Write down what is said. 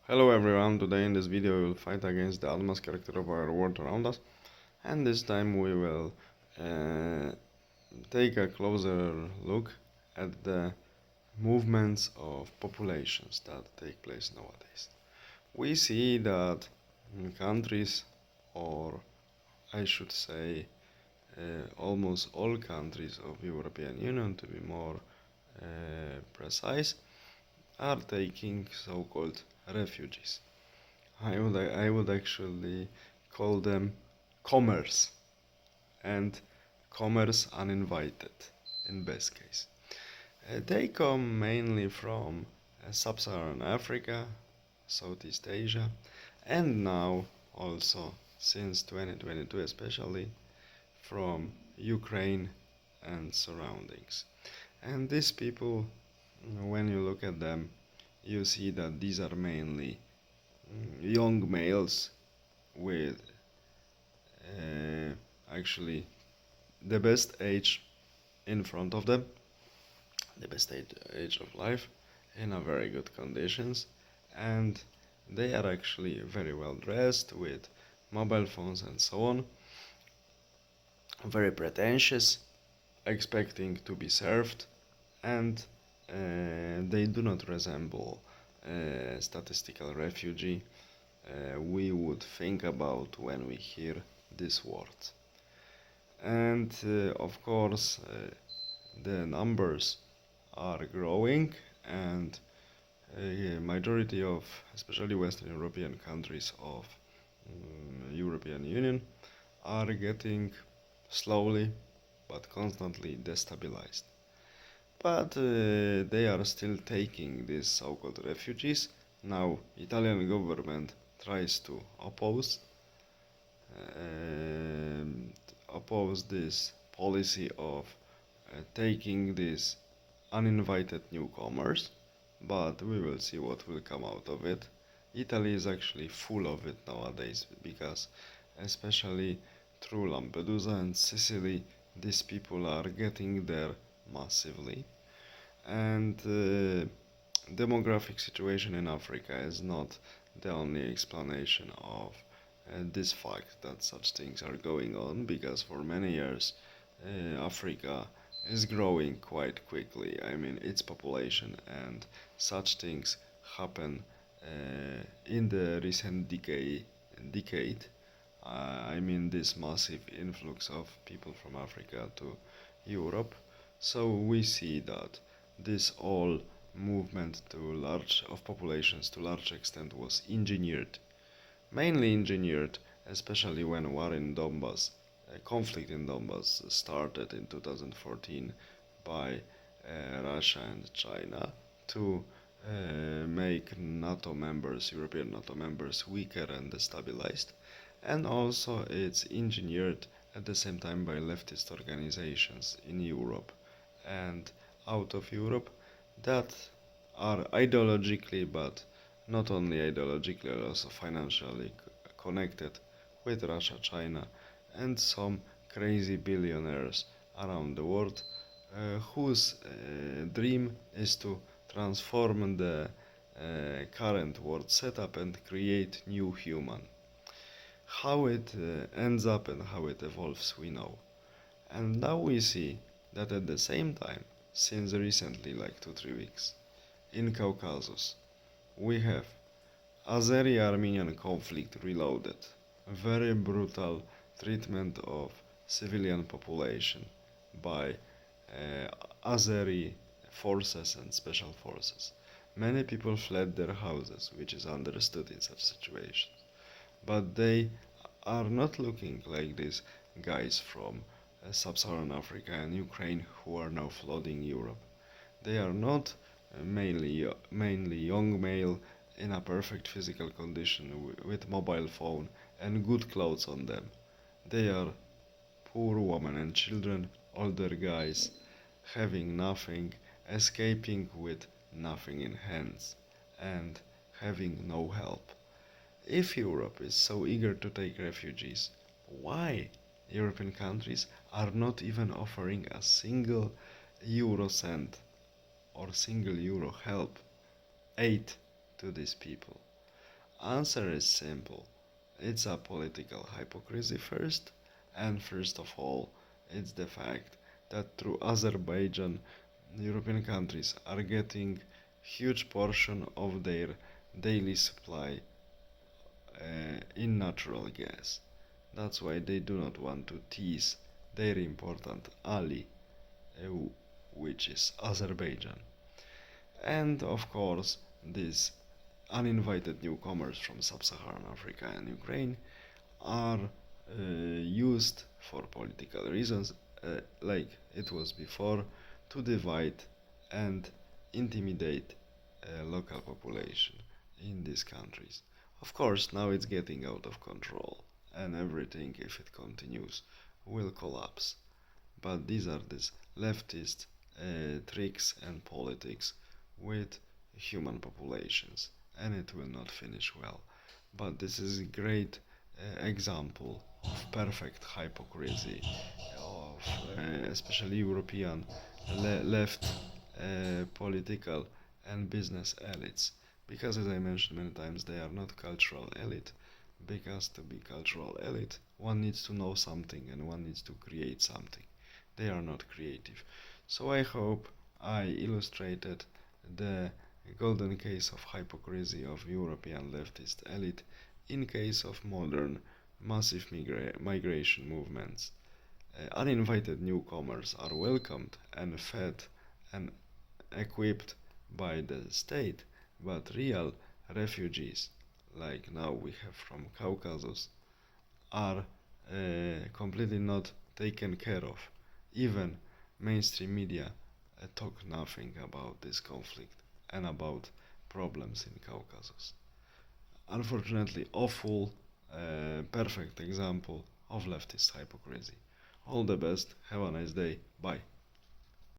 Hello everyone, today in this video we will fight against the Admas character of our world around us, and this time we will uh, take a closer look at the movements of populations that take place nowadays. We see that in countries, or I should say almost all countries of European Union to be more precise, are taking so-called refugees. I would actually call them commerce and commerce uninvited in best case. They come mainly from sub-Saharan Africa, Southeast Asia, and now also since 2022 especially from Ukraine and surroundings. And these people, when you look at them, you see that these are mainly young males with uh, actually the best age in front of them, the best age of life, in a very good conditions, and they are actually very well dressed with mobile phones and so on, very pretentious, expecting to be served, and they do not resemble a statistical refugee we would think about when we hear this word. And of course, the numbers are growing, and a majority of, especially Western European countries of European Union, are getting slowly but constantly destabilized. But they are still taking these so-called refugees. Now, Italian government tries to um, oppose this policy of taking these uninvited newcomers, but we will see what will come out of it. Italy is actually full of it nowadays because, especially through Lampedusa and Sicily, these people are getting there massively. And demographic situation in Africa is not the only explanation of this fact that such things are going on, because for many years Africa is growing quite quickly. I mean, its population, and such things happen in the recent decade. I mean, this massive influx of people from Africa to Europe. So we see that this all movement to large of populations to large extent was engineered, mainly engineered, especially when war in Donbass, conflict in Donbass started in 2014 by Russia and China to make NATO members, European NATO members, weaker and destabilized, and also it's engineered at the same time by leftist organizations in Europe and out of Europe that are ideologically, but not only ideologically, also financially connected with Russia, China, and some crazy billionaires around the world whose dream is to transform the current world setup and create new human. How it ends up and how it evolves, we know. And now we see that at the same time, since recently, like 2-3 weeks, in Caucasus, we have Azeri-Armenian conflict reloaded, very brutal treatment of civilian population by Azeri forces and special forces. Many people fled their houses, which is understood in such situations. But they are not looking like these guys from sub-Saharan Africa and Ukraine who are now flooding Europe. They are not mainly young male in a perfect physical condition with mobile phone and good clothes on them. They are poor women and children, older guys, having nothing, escaping with nothing in hands, and having no help. If Europe is so eager to take refugees, why European countries are not even offering a single euro cent or single euro help, aid to these people? Answer is simple. It's a political hypocrisy first, and first of all, it's the fact that through Azerbaijan, European countries are getting huge portion of their daily supply in natural gas. That's why they do not want to tease their important ally, uh, which is Azerbaijan. And of course, these uninvited newcomers from sub-Saharan Africa and Ukraine are used for political reasons, like it was before, to divide and intimidate local population in these countries. Of course, now it's getting out of control, and everything, if it continues, will collapse. But these are these leftist tricks and politics with human populations, and it will not finish well. But this is a great example of perfect hypocrisy of especially European left political and business elites. Because, as I mentioned many times, they are not cultural elite. Because to be cultural elite, one needs to know something and one needs to create something. They are not creative. So I hope I illustrated the golden case of hypocrisy of European leftist elite in case of modern massive migration movements. Uninvited newcomers are welcomed and fed and equipped by the state, but real refugees, like now we have from Caucasus, are completely not taken care of. Even mainstream media talk nothing about this conflict and about problems in Caucasus. Unfortunately, awful, perfect example of leftist hypocrisy. All the best, have a nice day, bye.